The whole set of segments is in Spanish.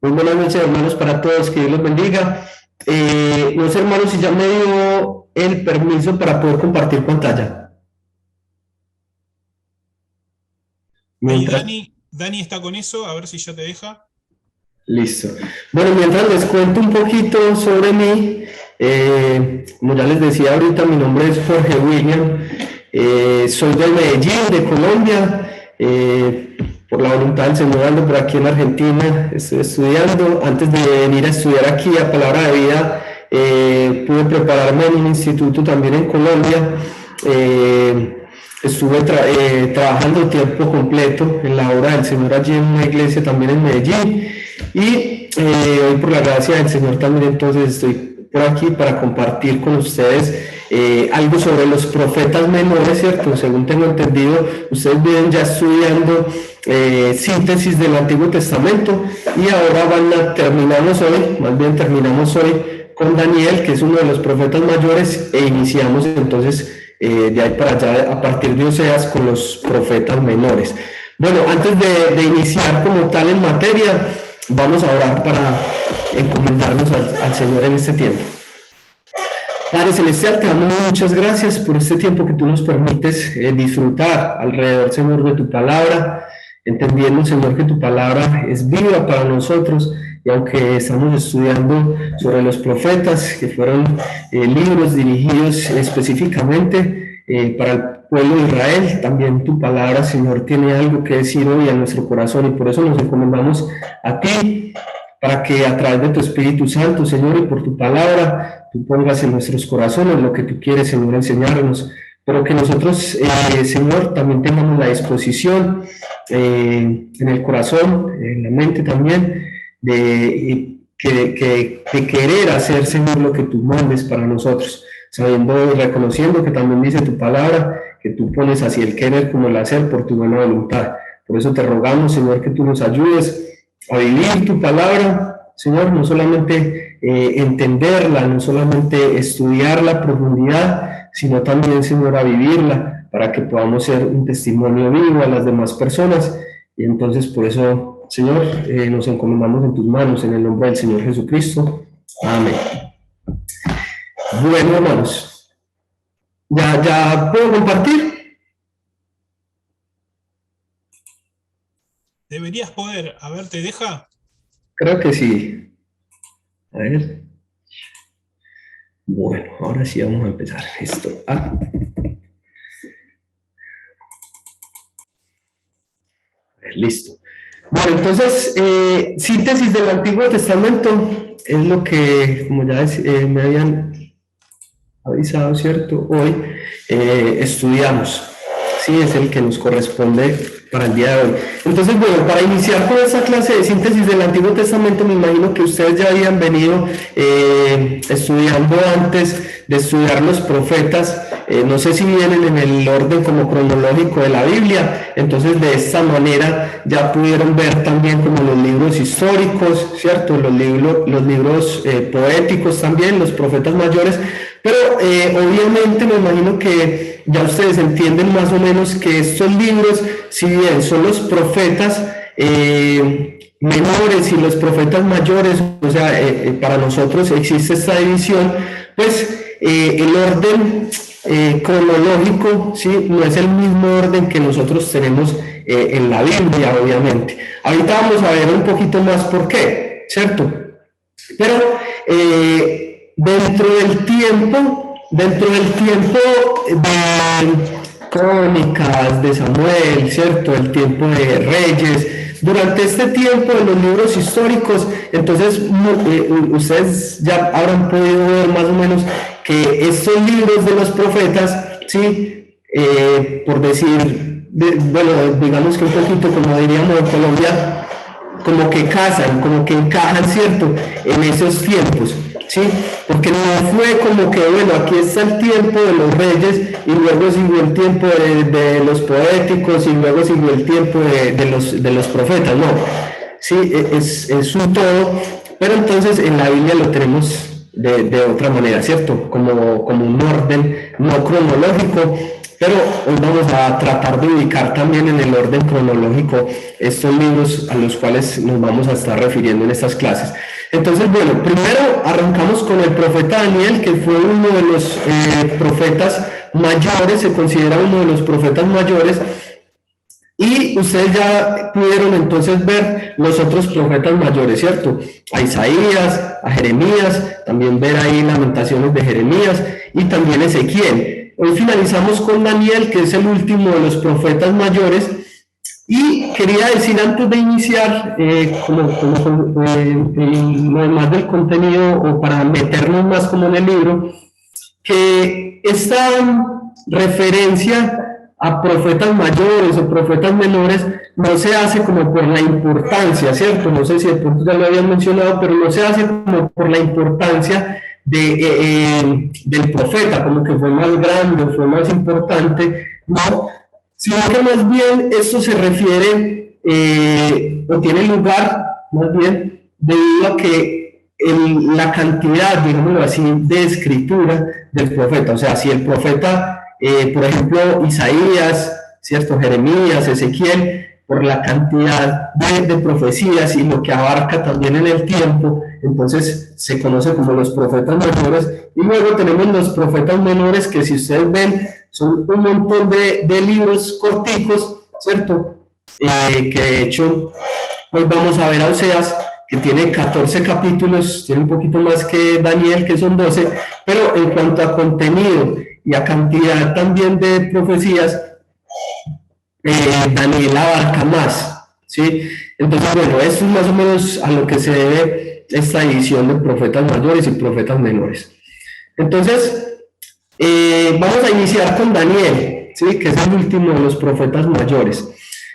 Muy buenas noches, hermanos, para todos, que Dios los bendiga. No sé, hermanos, si ya me dio el permiso para poder compartir pantalla. Ahí Mientras, Dani está con eso, a ver si ya te deja. listo. Bueno, mientras les cuento un poquito sobre mí, como ya les decía ahorita, mi nombre es Jorge William, soy de Medellín, de Colombia. Por la voluntad del Señor ando por aquí en Argentina, estoy estudiando. Antes de venir a estudiar aquí a Palabra de Vida, pude prepararme en un instituto también en Colombia. Estuve trabajando tiempo completo en la obra del Señor allí en una iglesia también en Medellín, y hoy por la gracia del Señor también entonces estoy por aquí para compartir con ustedes algo sobre los profetas menores, ¿cierto? Según tengo entendido, ustedes vienen ya estudiando síntesis del Antiguo Testamento, y ahora terminamos hoy, más bien terminamos hoy con Daniel, que es uno de los profetas mayores, e iniciamos entonces de ahí para allá, a partir de Oseas, con los profetas menores. Bueno, antes de iniciar como tal en materia, vamos a orar para encomendarnos al Señor en este tiempo. Padre Celestial, te damos muchas gracias por este tiempo que tú nos permites disfrutar alrededor, Señor, de tu palabra, entendiendo, Señor, que tu palabra es viva para nosotros. Y aunque estamos estudiando sobre los profetas, que fueron libros dirigidos específicamente para el pueblo de Israel, también tu palabra, Señor, tiene algo que decir hoy a nuestro corazón, y por eso nos encomendamos a ti, para que a través de tu Espíritu Santo, Señor, y por tu palabra, tú pongas en nuestros corazones lo que tú quieres, Señor, enseñarnos, pero que nosotros, Señor, también tengamos la disposición en el corazón, en la mente también, de querer hacer, Señor, lo que tú mandes para nosotros, sabiendo y reconociendo que también dice tu palabra, que tú pones así el querer como el hacer por tu buena voluntad. Por eso te rogamos, Señor, que tú nos ayudes a vivir tu palabra, Señor, no solamente entenderla, no solamente estudiarla a profundidad, sino también, Señor, a vivirla, para que podamos ser un testimonio vivo a las demás personas. Y entonces, por eso, Señor, nos encomendamos en tus manos, en el nombre del Señor Jesucristo. Amén. Bueno, hermanos, ¿ya puedo compartir? Deberías poder, a ver, ¿te deja? Creo que sí. A ver. Bueno, ahora sí vamos a empezar esto. A ver, listo. Bueno, entonces, síntesis del Antiguo Testamento es lo que, como ya me habían avisado, ¿cierto? Hoy estudiamos. Sí, es el que nos corresponde para el día de hoy. Entonces, bueno, para iniciar con esta clase de síntesis del Antiguo Testamento, me imagino que ustedes ya habían venido estudiando antes de estudiar los profetas. No sé si vienen en el orden como cronológico de la Biblia, entonces de esta manera ya pudieron ver también como los libros históricos, ¿cierto? Los libros poéticos también, los profetas mayores, pero obviamente me imagino que ya ustedes entienden más o menos que estos libros, si bien son los profetas menores y los profetas mayores, o sea, para nosotros existe esta división, pues el orden cronológico, ¿sí? No es el mismo orden que nosotros tenemos en la Biblia, obviamente. Ahorita vamos a ver un poquito más por qué, ¿cierto? Pero dentro del tiempo de Crónicas, de Samuel, ¿cierto? El tiempo de Reyes. Durante este tiempo de los libros históricos, entonces ustedes ya habrán podido ver más o menos que estos libros de los profetas, ¿sí? Por decir, bueno, digamos que un poquito, como diríamos en Colombia, como que casan, como que encajan, ¿cierto? En esos tiempos, ¿sí? Porque no fue como que, bueno, aquí está el tiempo de los reyes y luego siguió el tiempo de los poéticos y luego siguió el tiempo de los profetas, no. Sí, es un todo, pero entonces en la Biblia lo tenemos de otra manera, ¿cierto? Como un orden no cronológico, pero hoy vamos a tratar de ubicar también en el orden cronológico estos libros a los cuales nos vamos a estar refiriendo en estas clases. Entonces, bueno, primero arrancamos con el profeta Daniel, que fue uno de los profetas mayores, se considera uno de los profetas mayores, y ustedes ya pudieron entonces ver los otros profetas mayores, ¿cierto? A Isaías, a Jeremías, también ver ahí Lamentaciones de Jeremías y también Ezequiel. Hoy finalizamos con Daniel, que es el último de los profetas mayores. Y quería decir antes de iniciar, lo demás del contenido, o para meternos más como en el libro, que esta referencia a profetas mayores o profetas menores no se hace como por la importancia, ¿cierto? No sé si de pronto ya lo habían mencionado, pero no se hace como por la importancia del profeta, como que fue más grande, fue más importante, no, sino que más bien esto se refiere o tiene lugar más bien debido a que la cantidad, digámoslo así, de escritura del profeta. O sea, si el profeta, por ejemplo, Isaías, ¿cierto? Jeremías, Ezequiel, por la cantidad de profecías y lo que abarca también en el tiempo, entonces se conoce como los profetas mayores. Y luego tenemos los profetas menores, que si ustedes ven, son un montón de libros corticos, ¿cierto? Que de hecho, hoy vamos a ver a Oseas, que tiene 14 capítulos, tiene un poquito más que Daniel, que son 12, pero en cuanto a contenido y a cantidad también de profecías, Daniel abarca más, ¿sí? Entonces, bueno, esto es más o menos a lo que se debe esta división de profetas mayores y profetas menores. Entonces, vamos a iniciar con Daniel, ¿sí? Que es el último de los profetas mayores.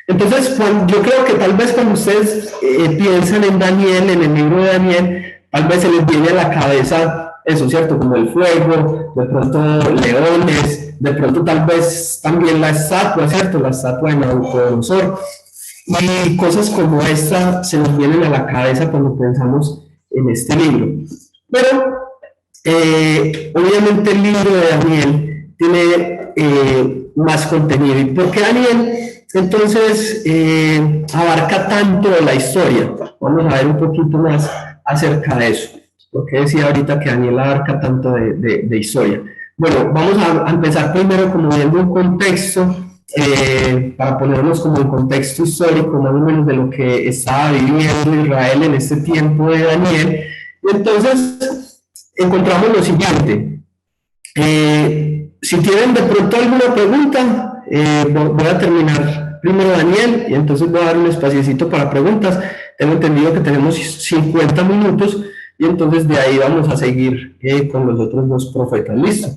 Entonces, yo creo que tal vez cuando ustedes piensan en Daniel, en el libro de Daniel, tal vez se les viene a la cabeza eso, ¿cierto? Como el fuego, de pronto leones, de pronto tal vez también la estatua, ¿cierto? La estatua de Nabucodonosor. Y cosas como esta se nos vienen a la cabeza cuando pensamos en este libro. Pero, obviamente el libro de Daniel tiene más contenido. ¿Y por qué Daniel entonces abarca tanto de la historia? Vamos a ver un poquito más acerca de eso. ¿Por qué decía ahorita que Daniel abarca tanto de historia? Bueno, vamos a empezar primero como viendo un contexto, para ponernos como en contexto histórico más o menos de lo que estaba viviendo Israel en este tiempo de Daniel. Y entonces encontramos lo siguiente. Si tienen de pronto alguna pregunta, voy a terminar primero Daniel y entonces voy a dar un espaciecito para preguntas. Tengo entendido que tenemos 50 minutos y entonces de ahí vamos a seguir con los otros dos profetas. ¿Listo?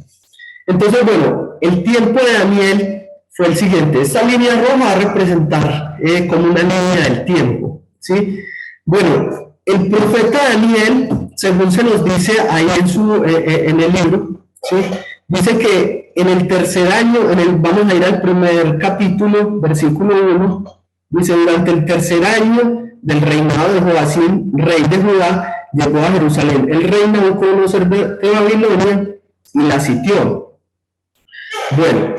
Entonces, bueno, el tiempo de Daniel fue el siguiente. Esta línea roja va a representar como una línea del tiempo, ¿sí? Bueno, el profeta Daniel, según se nos dice ahí en el libro, ¿sí? Dice que en el tercer año, vamos a ir al primer capítulo, versículo 1, dice: durante el tercer año del reinado de Joacim, rey de Judá, llegó a Jerusalén el rey Nabucodonosor de Babilonia y la sitió. Bueno,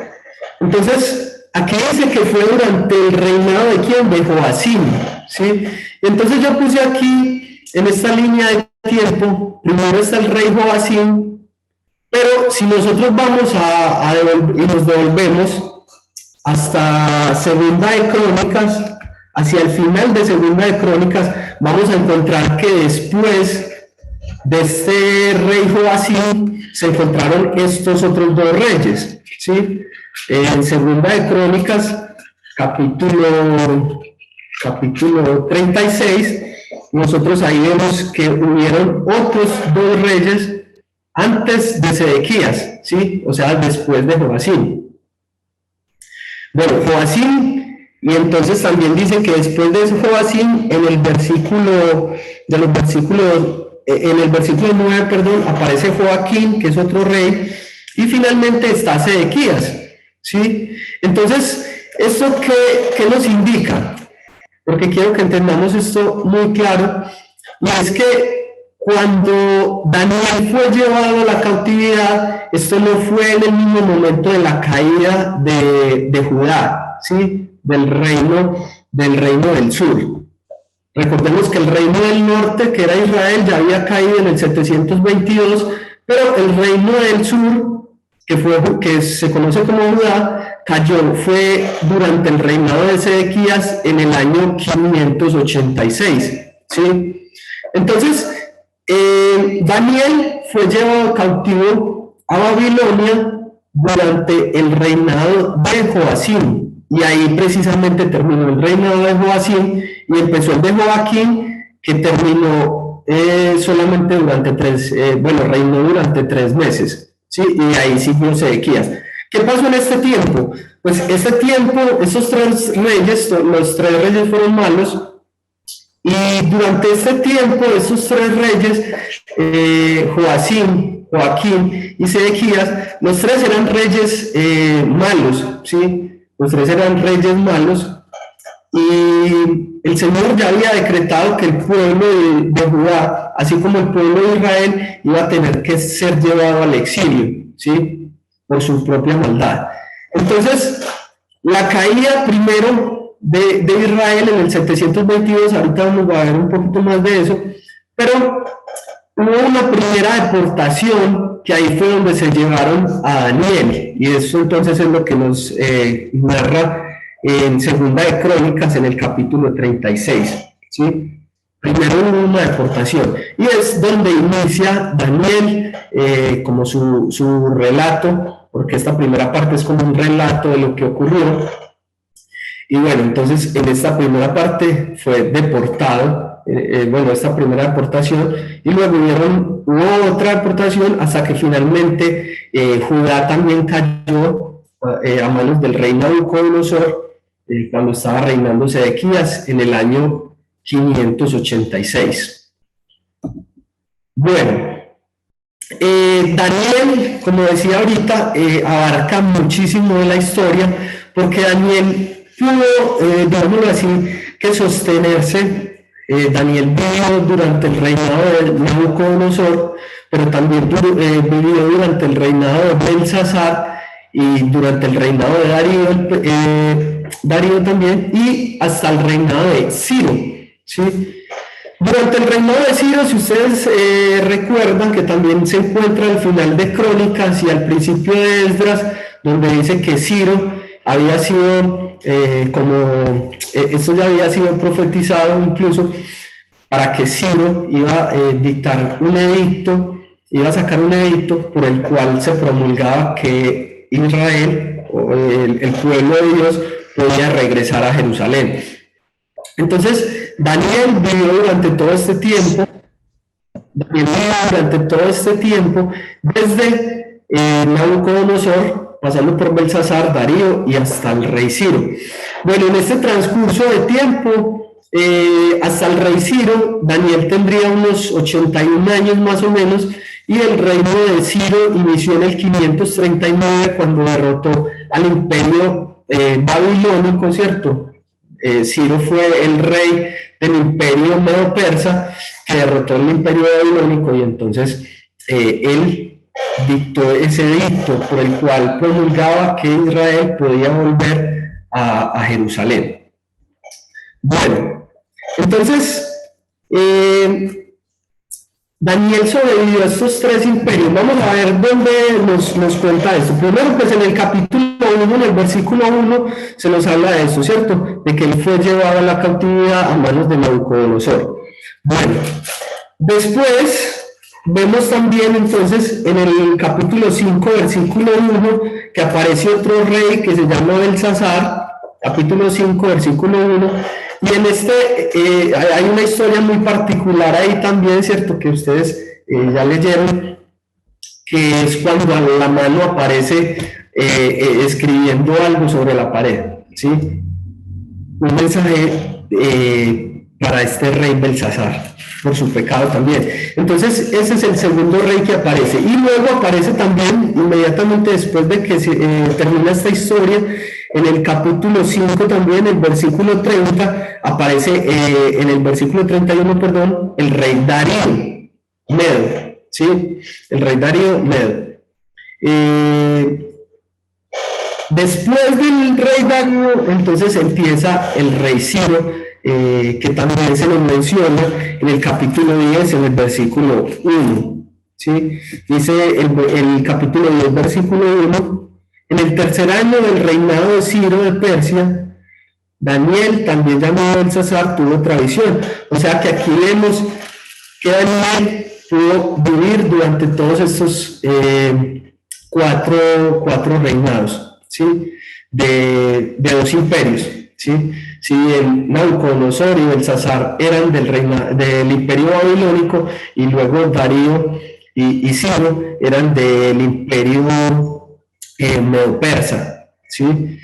entonces aquí dice que fue durante el reinado de ¿quién? De Joacim, ¿sí? Entonces yo puse aquí, en esta línea de tiempo, primero está el rey Joacim, pero si nosotros vamos y nos devolvemos hasta Segunda de Crónicas, hacia el final de Segunda de Crónicas, vamos a encontrar que después de este rey Joacim se encontraron estos otros dos reyes, ¿sí? En Segunda de Crónicas, capítulo 36, nosotros ahí vemos que hubieron otros dos reyes antes de Sedequías, ¿sí? O sea, después de Joacim. Bueno, Joacim, y entonces también dice que después de Joacim, en el versículo 9, perdón, aparece Joaquín, que es otro rey, y finalmente está Sedequías, ¿sí? Entonces, ¿esto qué nos indica? Porque quiero que entendamos esto muy claro, y es que cuando Daniel fue llevado a la cautividad, esto no fue en el mismo momento de la caída de Judá, ¿sí? Del reino del sur. Recordemos que el reino del norte, que era Israel, ya había caído en el 722, pero el reino del sur, que se conoce como Judá, cayó, fue durante el reinado de Sedequías en el año 586, ¿sí? Entonces, Daniel fue llevado cautivo a Babilonia durante el reinado de Joacim, y ahí precisamente terminó el reinado de Joacim y empezó el de Joaquín, que terminó solamente durante reinó durante 3 meses, ¿sí? Y ahí siguió Sedequías. ¿Qué pasó en este tiempo? Pues este tiempo, esos 3 reyes, los 3 reyes fueron malos, y durante este tiempo, esos 3 reyes, Joaquín y Sedequías, los 3 eran reyes malos, ¿sí? Los 3 eran reyes malos, y el Señor ya había decretado que el pueblo de Judá, así como el pueblo de Israel, iba a tener que ser llevado al exilio, ¿sí? Por su propia maldad. Entonces, la caída primero de Israel en el 722, ahorita vamos a ver un poquito más de eso, pero hubo una primera deportación, que ahí fue donde se llevaron a Daniel, y eso entonces es lo que nos narra en Segunda de Crónicas, en el capítulo 36, ¿sí? Primero hubo una deportación, y es donde inicia Daniel como su relato, porque esta primera parte es como un relato de lo que ocurrió. Y bueno, entonces en esta primera parte fue deportado, esta primera deportación, y luego hubo otra deportación hasta que finalmente Judá también cayó a manos del rey Nabucodonosor, cuando estaba reinando Sedequías en el año 586. Bueno, Daniel, como decía ahorita, abarca muchísimo de la historia, porque Daniel pudo, digámoslo así, que sostenerse. Daniel vivió durante el reinado de Nabucodonosor, pero también vivió durante el reinado de Belsasar y durante el reinado de Darío también, y hasta el reinado de Ciro, ¿sí? Durante el reinado de Ciro, si ustedes recuerdan, que también se encuentra al final de Crónicas y al principio de Esdras, donde dice que Ciro había sido esto ya había sido profetizado incluso, para que Ciro iba a dictar un edicto, iba a sacar un edicto por el cual se promulgaba que Israel, o el pueblo de Dios, podía regresar a Jerusalén. Entonces, Daniel vivió durante todo este tiempo, desde Nabucodonosor, pasando por Belsasar, Darío y hasta el rey Ciro. Bueno, en este transcurso de tiempo, hasta el rey Ciro, Daniel tendría unos 81 años más o menos, y el reino de Ciro inició en el 539, cuando derrotó al imperio babilónico, ¿cierto? Ciro fue el rey del imperio medo-persa, que derrotó el imperio babilónico, y entonces él dictó ese edicto por el cual promulgaba que Israel podía volver a Jerusalén. Bueno, entonces Daniel sobrevivió a estos 3 imperios. Vamos a ver dónde nos cuenta esto. Primero, pues en el capítulo 1, en el versículo 1, se nos habla de esto, ¿cierto? De que él fue llevado a la cautividad a manos de Nabucodonosor. Bueno, después vemos también entonces en el capítulo 5, versículo 1, que aparece otro rey que se llama Belsasar, capítulo 5, versículo 1, y en hay una historia muy particular ahí también, ¿cierto? Que ustedes ya leyeron, que es cuando la mano aparece escribiendo algo sobre la pared, ¿sí? Un mensaje para este rey Belsasar, por su pecado también. Entonces, ese es el segundo rey que aparece. Y luego aparece también, inmediatamente después de que termina esta historia, en el capítulo 5 también, el versículo 30, aparece, en el versículo 31, perdón, el rey Darío, Medo, ¿sí? El rey Darío Medo. Después del rey Darío, entonces empieza el rey Ciro, que también se nos menciona en el capítulo 10, en el versículo 1. ¿Sí? Dice el capítulo 10, versículo 1, en el tercer año del reinado de Ciro de Persia, Daniel, también llamado Belsasar, tuvo otra visión. O sea que aquí vemos que Daniel pudo vivir durante todos estos cuatro reinados, ¿sí? De dos imperios, ¿sí? Sí, el Nabucodonosor y Belsasar eran del imperio babilónico, y luego Darío y Ciro eran del imperio medo-persa, ¿sí?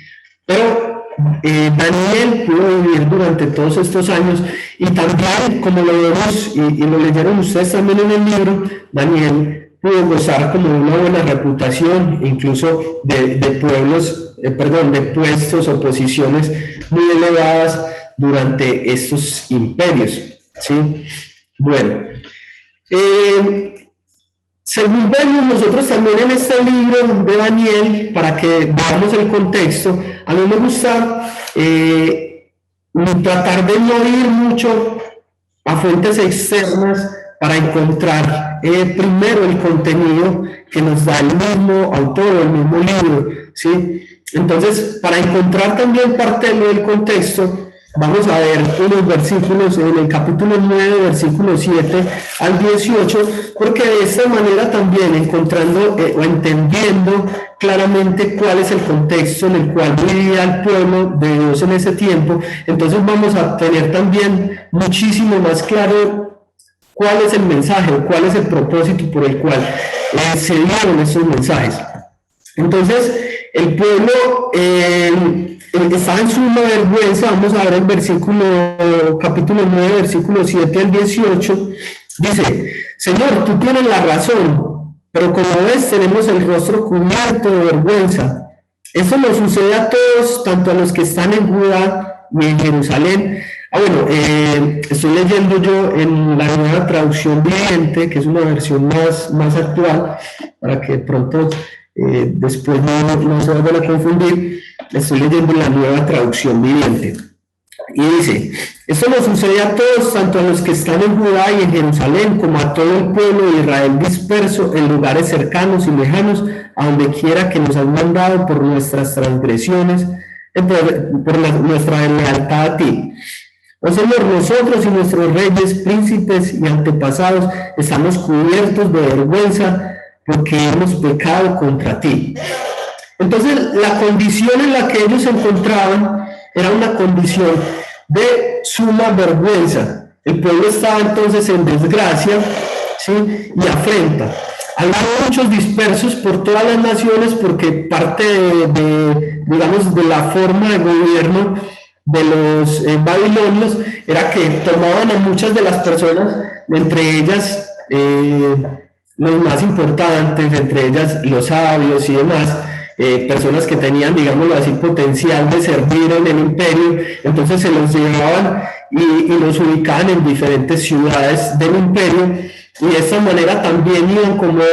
Pero Daniel pudo vivir durante todos estos años, y también, como lo vemos y lo leyeron ustedes también en el libro, Daniel pudo gozar como de una buena reputación, incluso de puestos o posiciones muy elevadas durante estos imperios, ¿sí? Bueno, según vemos nosotros también en este libro de Daniel, para que veamos el contexto, a mí me gusta tratar de no ir mucho a fuentes externas para encontrar primero el contenido que nos da el mismo autor o el mismo libro, ¿sí? Entonces, para encontrar también parte del contexto, vamos a ver unos versículos en el capítulo 9, versículos 7 al 18, porque de esta manera también encontrando o entendiendo claramente cuál es el contexto en el cual vivía el pueblo de Dios en ese tiempo, entonces vamos a tener también muchísimo más claro cuál es el mensaje o cuál es el propósito por el cual se dieron estos mensajes. Entonces, el pueblo estaba en suma vergüenza. Vamos a ver el capítulo 9, versículo 7 al 18. Dice: Señor, tú tienes la razón, pero como ves, tenemos el rostro cubierto de vergüenza. Esto nos sucede a todos, tanto a los que están en Judá y en Jerusalén. Estoy leyendo yo en la Nueva Traducción Viviente, que es una versión más actual, para que pronto después no se vayan a confundir. Estoy leyendo la Nueva Traducción Viviente. Y dice: esto nos sucede a todos, tanto a los que están en Judá y en Jerusalén, como a todo el pueblo de Israel disperso en lugares cercanos y lejanos, a donde quiera que nos han mandado por nuestras transgresiones, por nuestra lealtad a ti. Oh Señor, nosotros y nuestros reyes, príncipes y antepasados estamos cubiertos de vergüenza porque hemos pecado contra ti. Entonces, la condición en la que ellos se encontraban era una condición de suma vergüenza. El pueblo estaba entonces en desgracia, ¿sí? Y afrenta. Había muchos dispersos por todas las naciones, porque parte de la forma de gobierno de los babilonios era que tomaban a muchas de las personas, entre ellas los más importantes, entre ellas los sabios y demás, personas que tenían, digámoslo así, potencial de servir en el imperio. Entonces se los llevaban y los ubicaban en diferentes ciudades del imperio, y de esta manera también iban como,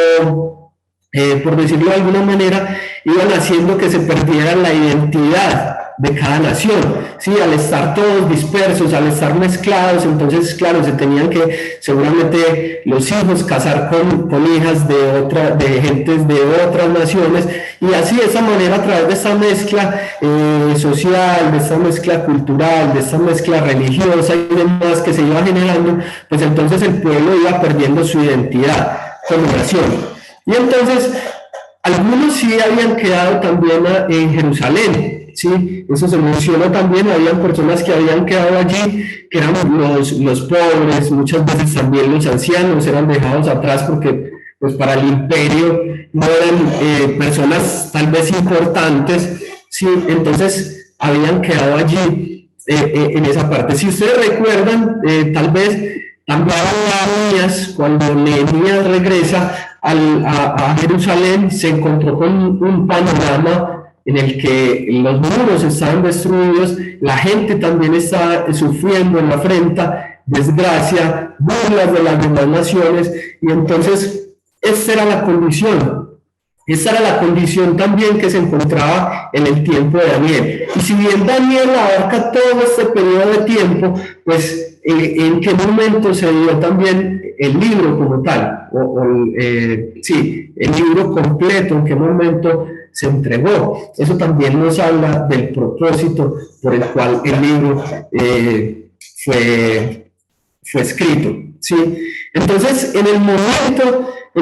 por decirlo de alguna manera, iban haciendo que se perdiera la identidad de cada nación, ¿sí? Al estar todos dispersos, al estar mezclados, entonces claro, se tenían que seguramente los hijos casar con hijas de gentes de otras naciones, y así de esa manera, a través de esta mezcla social, de esta mezcla cultural, de esta mezcla religiosa y demás que se iba generando, pues entonces el pueblo iba perdiendo su identidad como nación. Y entonces algunos sí habían quedado también en Jerusalén. Sí, eso se menciona también. Habían personas que habían quedado allí, que eran los pobres, muchas veces también los ancianos eran dejados atrás, porque pues para el imperio no eran personas tal vez importantes, sí, entonces habían quedado allí en esa parte. Si ustedes recuerdan, tal vez también Nehemías, cuando Nehemías regresa a Jerusalén, se encontró con un panorama en el que los muros estaban destruidos, la gente también estaba sufriendo en la afrenta, desgracia, burlas de las demás naciones, y entonces esta era la condición. Esa era la condición también que se encontraba en el tiempo de Daniel. Y si bien Daniel abarca todo este periodo de tiempo, pues en qué momento se dio también el libro como tal, sí, el libro completo, en qué momento se entregó. Eso también nos habla del propósito por el cual el libro fue escrito, ¿sí? Entonces, en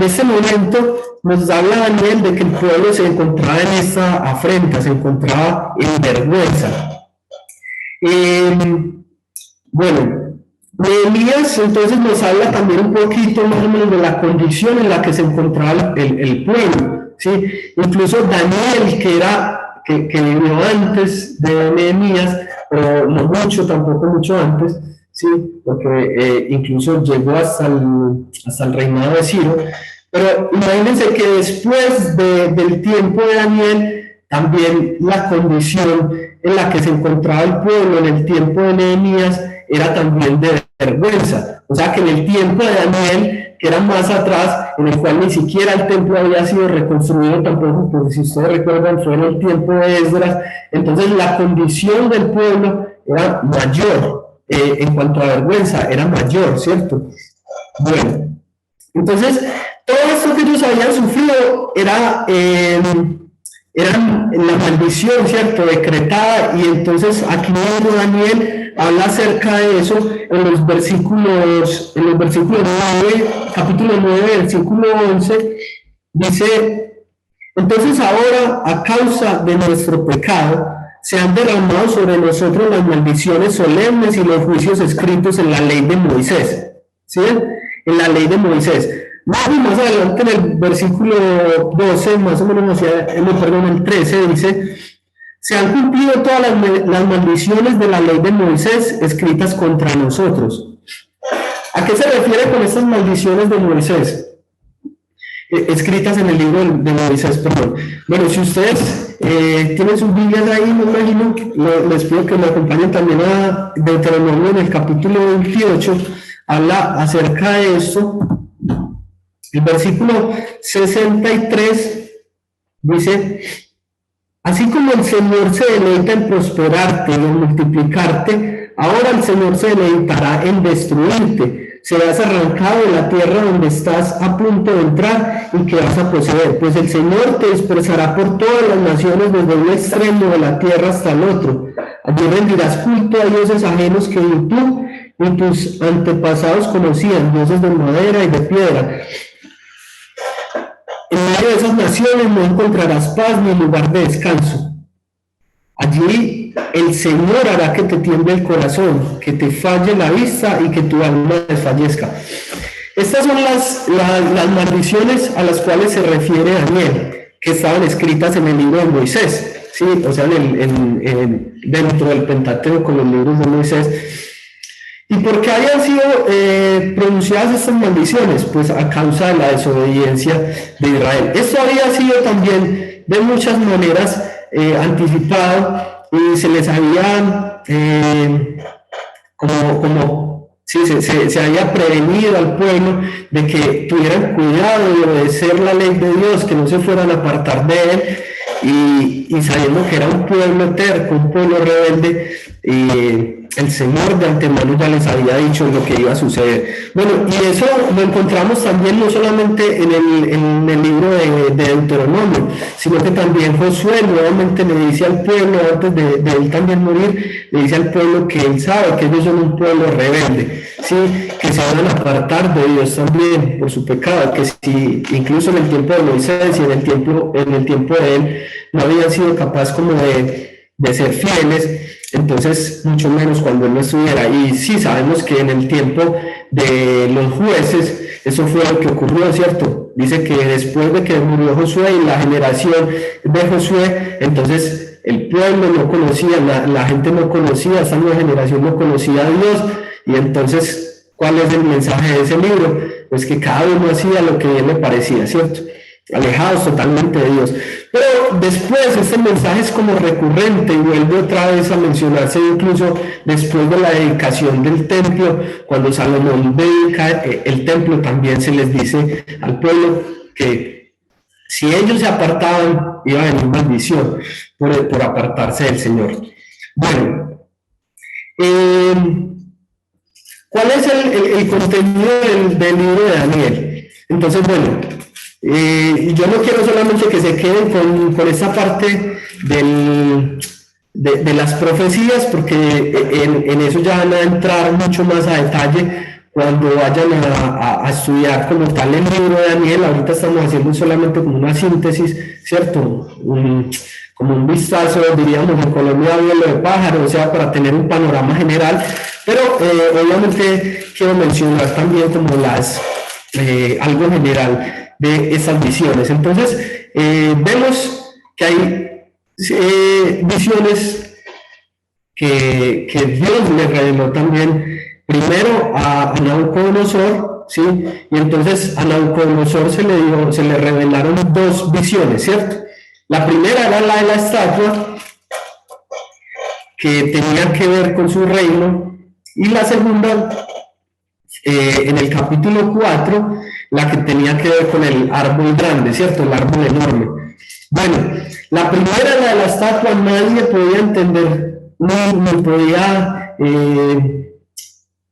este momento, nos habla Daniel de que el pueblo se encontraba en esta afrenta, se encontraba en vergüenza. Bueno, Nehemías entonces nos habla también un poquito más o menos de la condición en la que se encontraba el pueblo, ¿sí? Incluso Daniel, que vivió antes de Nehemías, pero no mucho, tampoco mucho antes, sí, porque incluso llegó hasta el reinado de Ciro. Pero imagínense que después del tiempo de Daniel, también la condición en la que se encontraba el pueblo en el tiempo de Nehemías era también de vergüenza. O sea que en el tiempo de Daniel, que era más atrás, en el cual ni siquiera el templo había sido reconstruido tampoco, porque si ustedes recuerdan fue en el tiempo de Esdras, entonces la condición del pueblo era mayor, en cuanto a vergüenza, era mayor, ¿cierto? Bueno, entonces todo esto que ellos habían sufrido era la maldición, ¿cierto?, decretada, y entonces aquí mismo Daniel habla acerca de eso en los versículos 9, capítulo 9, versículo 11, dice: entonces ahora, a causa de nuestro pecado, se han derramado sobre nosotros las maldiciones solemnes y los juicios escritos en la ley de Moisés, ¿sí? En la ley de Moisés. Más adelante en el versículo 12, más o menos el 13, dice: se han cumplido todas las maldiciones de la ley de Moisés escritas contra nosotros. ¿A qué se refiere con estas maldiciones de Moisés? Escritas en el libro de Moisés, perdón. Bueno, si ustedes tienen sus Biblias ahí, me imagino, les pido que me acompañen también a Deuteronomio en el capítulo 28, habla acerca de esto. El versículo 63 dice: así como el Señor se deleita en prosperarte y en multiplicarte, ahora el Señor se deleitará en destruirte. Serás arrancado de la tierra donde estás a punto de entrar y que vas a poseer, pues el Señor te dispersará por todas las naciones desde un extremo de la tierra hasta el otro. Allí rendirás culto a dioses ajenos que ni tú ni tus antepasados conocían, dioses de madera y de piedra. En medio de esas naciones no encontrarás paz ni lugar de descanso. Allí el Señor hará que te tiemble el corazón, que te falle la vista y que tu alma desfallezca. Estas son las maldiciones a las cuales se refiere Daniel, que estaban escritas en el libro de Moisés, ¿sí? O sea, dentro del Pentateuco, con los libros de Moisés. ¿Y por qué habían sido pronunciadas estas maldiciones? Pues a causa de la desobediencia de Israel. Esto había sido también de muchas maneras anticipado, y se les había se había prevenido al pueblo de que tuvieran cuidado de obedecer la ley de Dios, que no se fueran a apartar de él, y sabiendo que era un pueblo terco, un pueblo rebelde, el Señor de antemano ya les había dicho lo que iba a suceder. Bueno, y eso lo encontramos también no solamente en el libro de Deuteronomio, sino que también Josué nuevamente le dice al pueblo, antes de él también morir, le dice al pueblo que él sabe que ellos son un pueblo rebelde, ¿sí? Que se van a apartar de Dios también por su pecado, que si incluso en el tiempo de Moisés y en el tiempo de él no habían sido capaces como de ser fieles, entonces mucho menos cuando él no estuviera. Y sí sabemos que en el tiempo de los jueces eso fue lo que ocurrió, ¿cierto? Dice que después de que murió Josué y la generación de Josué, entonces el pueblo no conocía, la gente no conocía, esa nueva generación no conocía a Dios. Y entonces, ¿cuál es el mensaje de ese libro? Pues que cada uno hacía lo que a él le parecía, ¿cierto? alejados totalmente de Dios. Pero después este mensaje es como recurrente y vuelve otra vez a mencionarse incluso después de la dedicación del templo. Cuando Salomón dedica el templo, también se les dice al pueblo que si ellos se apartaban, iba a venir maldición por apartarse del Señor. Bueno, ¿cuál es el contenido del libro de Daniel? Entonces, bueno, yo no quiero solamente que se queden con esa parte de las profecías, porque en eso ya van a entrar mucho más a detalle cuando vayan a estudiar como tal el libro de Daniel. Ahorita estamos haciendo solamente como una síntesis, ¿cierto? Como un vistazo, diríamos en Colombia, vuelo de pájaro, o sea, para tener un panorama general, pero obviamente quiero mencionar también como algo general de esas visiones. Entonces, vemos que hay visiones que Dios le reveló también primero a Nabucodonosor, ¿sí? Y entonces a Nabucodonosor se le revelaron dos visiones, ¿cierto? La primera era la de la estatua, que tenía que ver con su reino, y la segunda, en el capítulo 4, la que tenía que ver con el árbol grande, ¿cierto? El árbol enorme. Bueno, la primera, la de la estatua, nadie podía entender, ni podía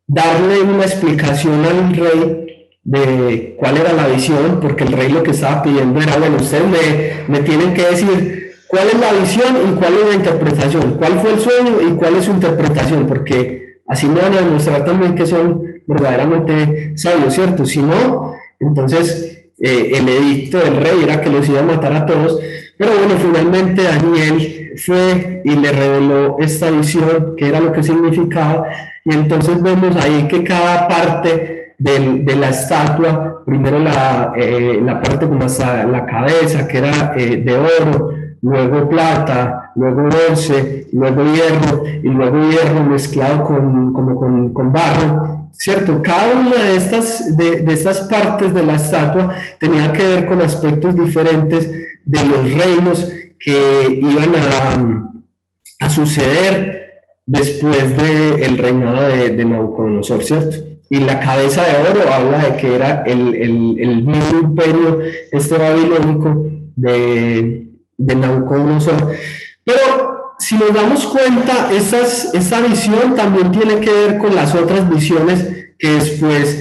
darle una explicación al rey de cuál era la visión, porque el rey lo que estaba pidiendo era, bueno, ustedes me tienen que decir cuál es la visión y cuál es la interpretación, cuál fue el sueño y cuál es su interpretación, porque así me van a demostrar también que son verdaderamente sabios, ¿cierto? Si no, entonces el edicto del rey era que los iba a matar a todos. Pero bueno, finalmente Daniel fue y le reveló esta visión, que era lo que significaba, y entonces vemos ahí que cada parte de la estatua, primero la parte como hasta la cabeza, que era de oro, luego plata, luego bronce, luego hierro, y luego hierro mezclado con barro, ¿cierto? Cada una de estas partes de la estatua tenía que ver con aspectos diferentes de los reinos que iban a suceder después del reinado de Nabucodonosor, ¿cierto? Y la cabeza de oro habla de que era el mismo imperio babilónico de Nabucodonosor. Pero si nos damos cuenta, esta visión también tiene que ver con las otras visiones que después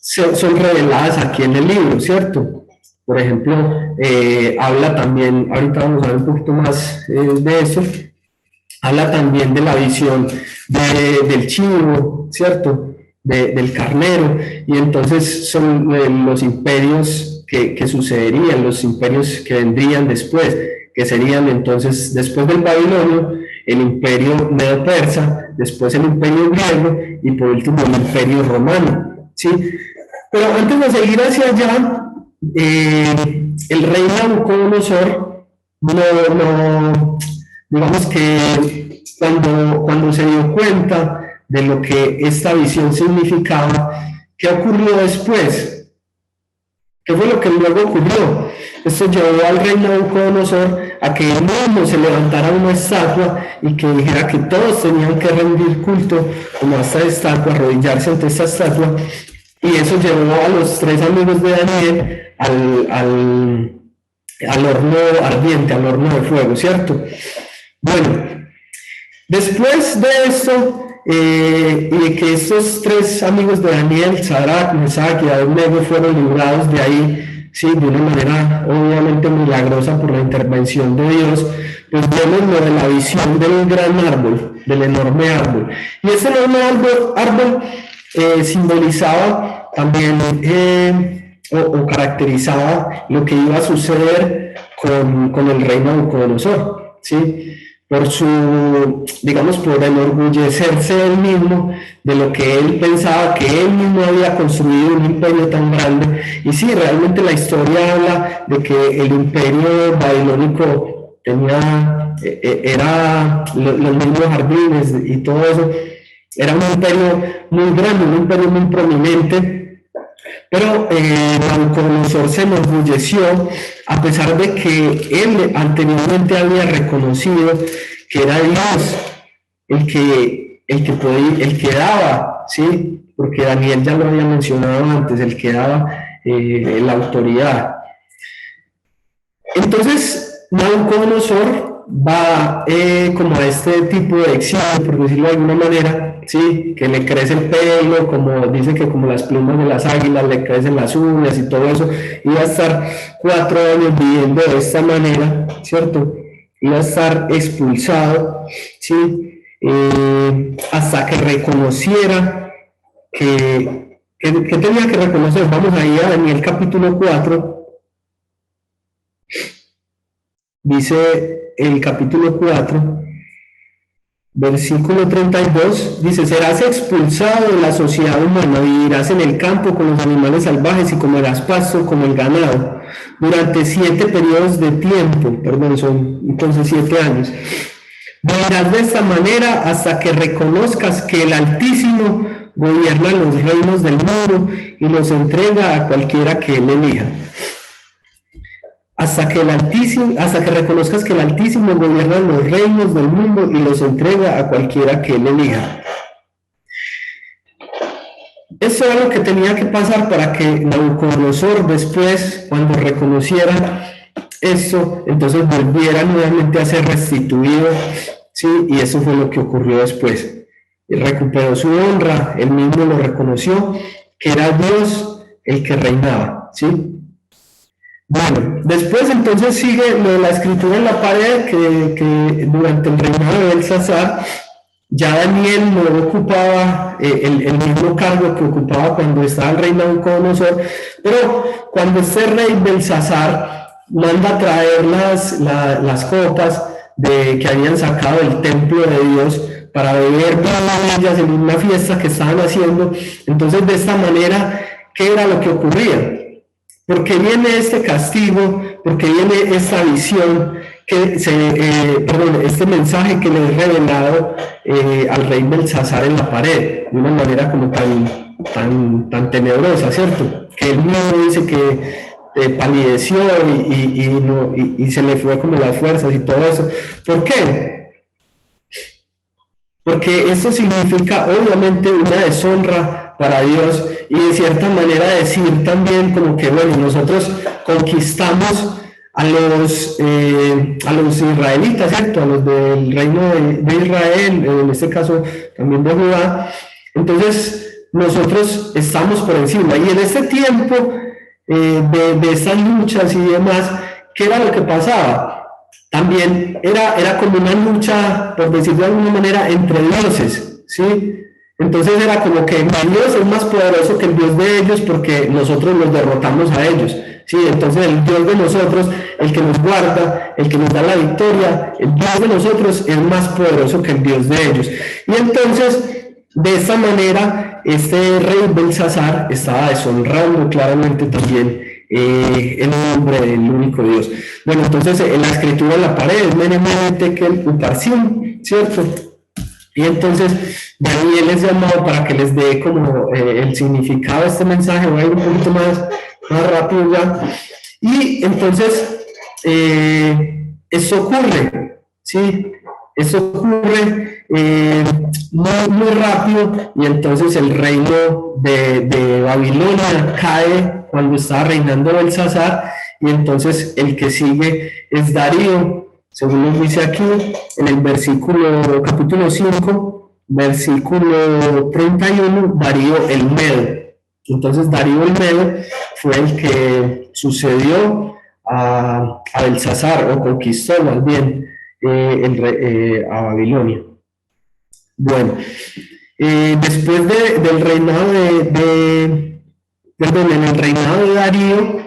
son reveladas aquí en el libro, ¿cierto? Por ejemplo, habla también, ahorita vamos a ver un poquito más de eso, habla también de la visión del chivo, ¿cierto? Del carnero, y entonces son los imperios que sucederían, los imperios que vendrían después, que serían entonces, después del Babilonio, el imperio medo-persa, después el imperio griego y por último el imperio romano, ¿sí? Pero antes de seguir hacia allá, el rey Nabucodonosor digamos que cuando se dio cuenta de lo que esta visión significaba, ¿qué ocurrió después? ¿Qué fue lo que luego ocurrió? Esto llevó al rey Nabucodonosor a que él mismo se levantara una estatua y que dijera que todos tenían que rendir culto como a esta estatua, arrodillarse ante esta estatua, y eso llevó a los tres amigos de Daniel al horno ardiente, al horno de fuego, ¿cierto? Bueno, después de esto, y de que estos tres amigos de Daniel, Sadrach, Mesach y Abednego, fueron librados de ahí, sí, de una manera obviamente milagrosa por la intervención de Dios, pues vemos lo de la visión del gran árbol, del enorme árbol. Y ese enorme árbol simbolizaba también o caracterizaba lo que iba a suceder con el rey Nabucodonosor, ¿sí? Por por enorgullecerse él mismo de lo que él pensaba que él mismo había construido un imperio tan grande. Y sí, realmente la historia habla de que el imperio babilónico era los mismos jardines y todo eso. Era un imperio muy grande, un imperio muy prominente, Pero Nabucodonosor se enorgulleció, a pesar de que él anteriormente había reconocido que era Dios el que daba, ¿sí? Porque Daniel ya lo había mencionado antes, el que daba la autoridad. Entonces, Nabucodonosor va como a este tipo de exilio, por decirlo de alguna manera, ¿sí? Que le crece el pelo, como dice que como las plumas de las águilas, le crecen las uñas y todo eso, y va a estar 4 años viviendo de esta manera, ¿cierto? Iba a estar expulsado, ¿sí? Hasta que reconociera que tenía que reconocer. Vamos ahí a Daniel capítulo 4, dice el capítulo 4, versículo 32, dice: serás expulsado de la sociedad humana, vivirás en el campo con los animales salvajes y comerás pasto como el ganado, durante 7 periodos de tiempo, son entonces 7 años. Vivirás de esta manera hasta que reconozcas que el Altísimo gobierna los reinos del mundo y los entrega a cualquiera que él elija. Hasta que reconozcas que el Altísimo gobierna los reinos del mundo y los entrega a cualquiera que él elija. Eso era lo que tenía que pasar para que Nabucodonosor después, cuando reconociera esto, entonces volviera nuevamente a ser restituido, ¿sí? Y eso fue lo que ocurrió después. Y recuperó su honra, él mismo lo reconoció, que era Dios el que reinaba, ¿sí? Bueno, después entonces sigue lo de la escritura en la pared, que durante el reinado de Belsasar, ya Daniel no ocupaba el mismo cargo que ocupaba cuando estaba el rey Nabucodonosor, pero cuando este rey Belsasar manda a traer las copas que habían sacado del templo de Dios para beber ellas en una fiesta que estaban haciendo, entonces de esta manera, ¿qué era lo que ocurría? Porque viene este castigo, porque viene esta visión, este mensaje que le he revelado al rey Belsasar en la pared, de una manera como tan tenebrosa, ¿cierto? Que él mismo dice que palideció y se le fue como las fuerzas y todo eso. ¿Por qué? Porque eso significa obviamente una deshonra para Dios y de cierta manera decir también como que bueno, nosotros conquistamos a los israelitas, ¿cierto? A los del reino de Israel, en este caso también de Judá. Entonces nosotros estamos por encima y en este tiempo de estas luchas y demás, ¿qué era lo que pasaba? También era como una lucha, por decirlo de alguna manera, entre dioses, ¿sí? Entonces era como que mi Dios es más poderoso que el Dios de ellos porque nosotros los derrotamos a ellos, ¿sí? Entonces el Dios de nosotros, el que nos guarda, el que nos da la victoria, el Dios de nosotros es más poderoso que el Dios de ellos. Y entonces, de esta manera, este rey Belsasar estaba deshonrando claramente también el nombre del único Dios. Bueno, entonces en la escritura en la pared es Mene Tekel Uparsin, ¿cierto? Y entonces Daniel es llamado para que les dé como el significado de este mensaje. Voy a ir un poquito más rápido ya. Y entonces eso ocurre, ¿sí? Eso ocurre muy rápido y entonces el reino de Babilonia cae cuando está reinando Belsasar y entonces el que sigue es Darío, según nos dice aquí en el capítulo 5, versículo 31, Darío el Medo. Entonces Darío el Medo fue el que sucedió a Belsasar, o conquistó más bien a Babilonia. Bueno, después del reinado en el reinado de Darío,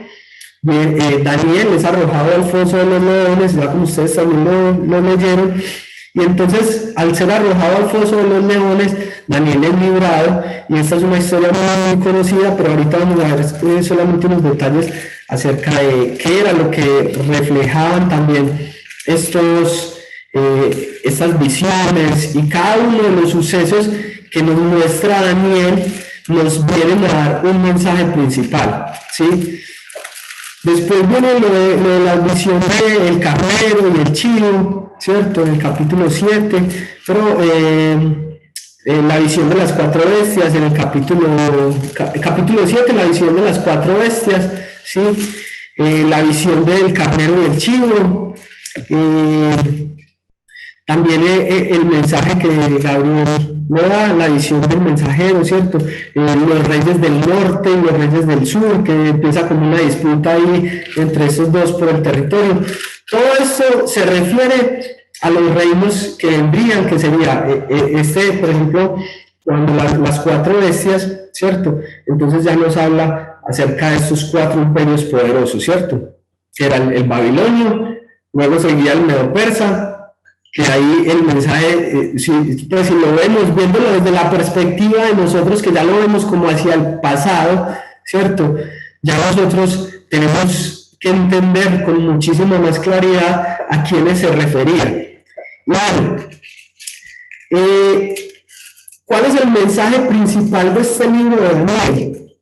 Daniel es arrojado al foso de los leones, ya como ustedes también lo leyeron, y entonces al ser arrojado al foso de los leones, Daniel es librado, y esta es una historia muy conocida, pero ahorita vamos a ver solamente unos detalles acerca de qué era lo que reflejaban también estas visiones y cada uno de los sucesos que nos muestra Daniel nos vienen a dar un mensaje principal, ¿sí? Después viene lo de la visión del carnero y el chivo, ¿cierto? En el capítulo 7, pero la visión de las cuatro bestias, en el capítulo 7, la visión de las cuatro bestias, ¿sí? La visión del carnero y el chivo, también el mensaje que Gabriel no da, la visión del mensajero, ¿cierto? Los reyes del norte y los reyes del sur, que empieza como una disputa ahí entre esos dos por el territorio. Todo esto se refiere a los reinos que vendrían, que sería por ejemplo, cuando las cuatro bestias, ¿cierto? Entonces ya nos habla acerca de estos cuatro imperios poderosos, ¿cierto? Que era el babilonio, luego seguía el medo-persa, que ahí el mensaje, si lo vemos, viéndolo desde la perspectiva de nosotros, que ya lo vemos como hacia el pasado, ¿cierto? Ya nosotros tenemos que entender con muchísima más claridad a quiénes se refería. Claro, ¿cuál es el mensaje principal de este libro de Daniel?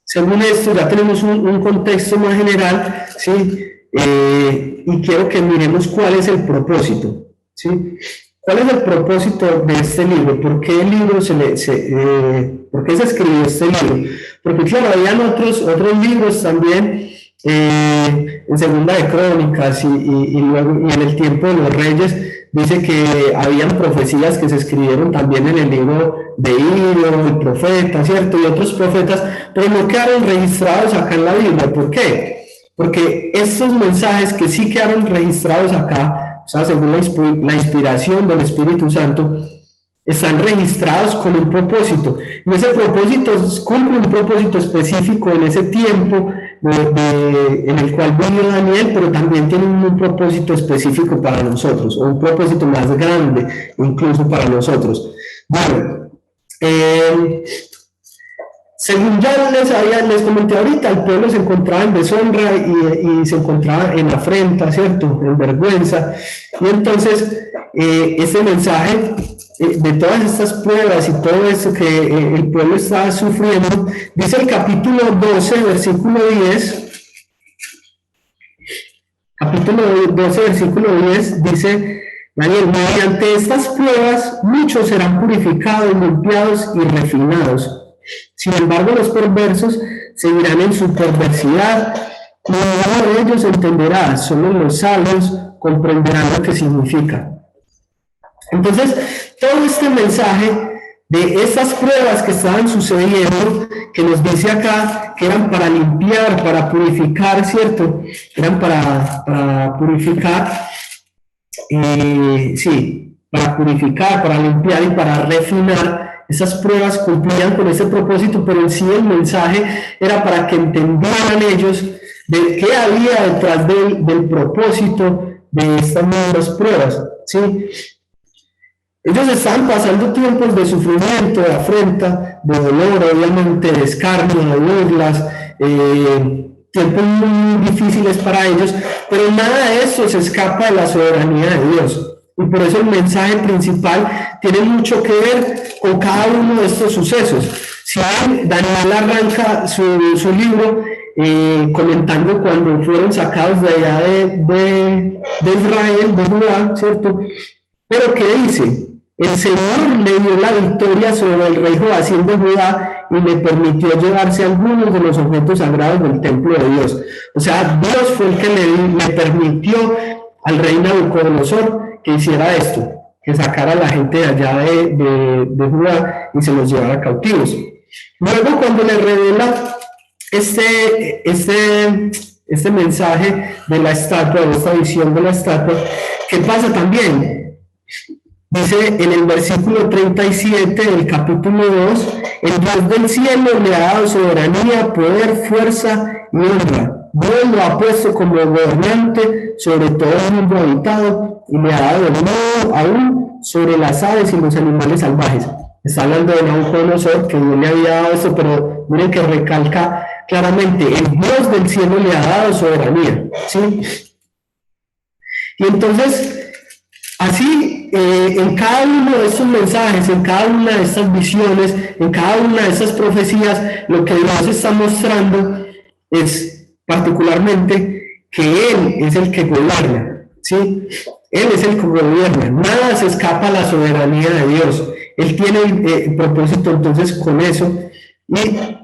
Según esto, ya tenemos un contexto más general, ¿sí? Y quiero que miremos cuál es el propósito. ¿Sí? ¿Cuál es el propósito de este libro? ¿Por qué el libro por qué se escribió este libro? Porque claro, habían otros libros también en Segunda de Crónicas y luego en el tiempo de los reyes, dice que habían profecías que se escribieron también en el libro de Ido, el profeta, ¿cierto? Y otros profetas, pero no quedaron registrados acá en la Biblia. ¿Por qué? Porque estos mensajes que sí quedaron registrados acá, o sea, según la inspiración del Espíritu Santo, están registrados con un propósito. Y ese propósito cumple un propósito específico en ese tiempo en el cual vivió Daniel, pero también tiene un propósito específico para nosotros, o un propósito más grande incluso para nosotros. Bueno, según ya les comenté ahorita, el pueblo se encontraba en deshonra y se encontraba en afrenta, ¿cierto? En vergüenza. Y entonces, este mensaje de todas estas pruebas y todo eso que el pueblo estaba sufriendo, dice el capítulo 12, versículo 10. Capítulo 12, versículo 10, dice Daniel: mediante estas pruebas muchos serán purificados, limpiados y refinados. Sin embargo, los perversos seguirán en su perversidad. Ninguno de ellos entenderá, solo los sabios comprenderán lo que significa. Entonces, todo este mensaje de estas pruebas que estaban sucediendo, que nos dice acá que eran para limpiar, para purificar, ¿cierto? Eran para purificar, para purificar, para limpiar y para refinar. Esas pruebas cumplían con ese propósito, pero en sí el mensaje era para que entendieran ellos de qué había detrás del propósito de estas nuevas pruebas, ¿sí? Ellos estaban pasando tiempos de sufrimiento, de afrenta, de dolor, obviamente de escarnio, de burlas, tiempos muy difíciles para ellos, pero nada de eso se escapa de la soberanía de Dios. Y por eso el mensaje principal tiene mucho que ver con cada uno de estos sucesos. Si Daniel arranca su libro comentando cuando fueron sacados de allá de Israel, de Judá, ¿cierto? Pero ¿qué dice? El Señor le dio la victoria sobre el rey Joacim de Judá y le permitió llevarse algunos de los objetos sagrados del templo de Dios. O sea, Dios fue el que le permitió al rey Nabucodonosor que hiciera esto, que sacara a la gente de allá de Judá y se los llevara cautivos. Luego, cuando le revela este mensaje de la estatua, de esta visión de la estatua, ¿qué pasa también? Dice en el versículo 37 del capítulo 2, el Dios del cielo le ha dado soberanía, poder, fuerza y honra. Dios lo ha puesto como gobernante sobre todo el mundo habitado y le ha dado dominio aún sobre las aves y los animales salvajes. Está hablando de Nabucodonosor, que no le había dado esto, pero miren que recalca claramente, el Dios del cielo le ha dado soberanía, ¿sí? Y entonces, Así, en cada uno de estos mensajes, en cada una de estas visiones, en cada una de estas profecías, lo que Dios está mostrando es particularmente que Él es el que gobierna, ¿sí? Él es el que gobierna, nada se escapa a la soberanía de Dios. Él tiene propósito entonces con eso, y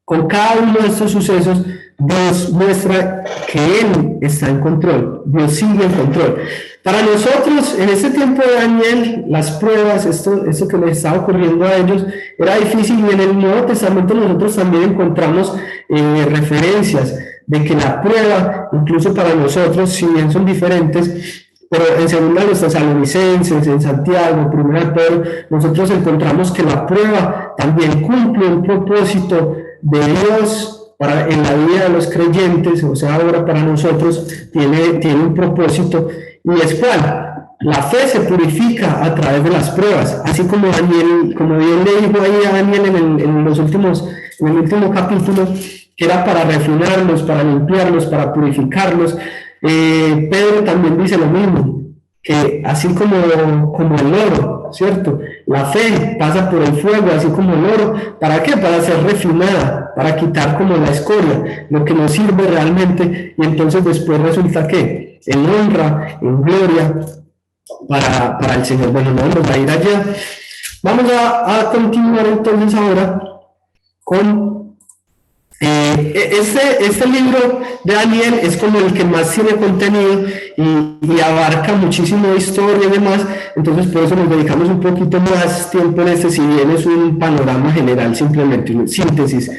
con cada uno de estos sucesos, Dios muestra que Él está en control, Dios sigue en control. Para nosotros, en este tiempo de Daniel, las pruebas, esto que les estaba ocurriendo a ellos, era difícil, y en el Nuevo Testamento nosotros también encontramos referencias de que la prueba, incluso para nosotros, si bien son diferentes, pero en segunda de los Tesalonicenses, en Santiago, primera Pedro, nosotros encontramos que la prueba también cumple un propósito de Dios en la vida de los creyentes, o sea, ahora para nosotros tiene un propósito, y es cuál: la fe se purifica a través de las pruebas, así como Daniel, como Dios le dijo ahí a Daniel en el último capítulo, que era para refinarlos, para limpiarlos, para purificarlos. Pedro también dice lo mismo, que así como el oro, ¿cierto? La fe pasa por el fuego, así como el oro. ¿Para qué? Para ser refinada, para quitar como la escoria, lo que nos sirve realmente, y entonces después resulta que en honra, en gloria, para el Señor. Bueno, no vamos a ir allá. Vamos a continuar entonces ahora con este libro de Daniel. Es como el que más tiene contenido y abarca muchísimo de historia y demás, entonces por eso nos dedicamos un poquito más tiempo en si bien es un panorama general, simplemente una síntesis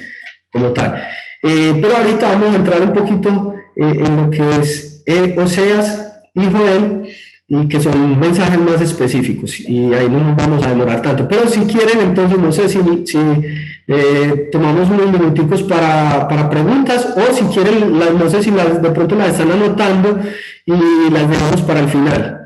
como tal. Pero ahorita vamos a entrar un poquito en lo que es Oseas y Joel, y que son mensajes más específicos, y ahí no nos vamos a demorar tanto. Pero si quieren, entonces no sé si tomamos unos minuticos para preguntas, o si quieren, no sé si de pronto las están anotando y las dejamos para el final.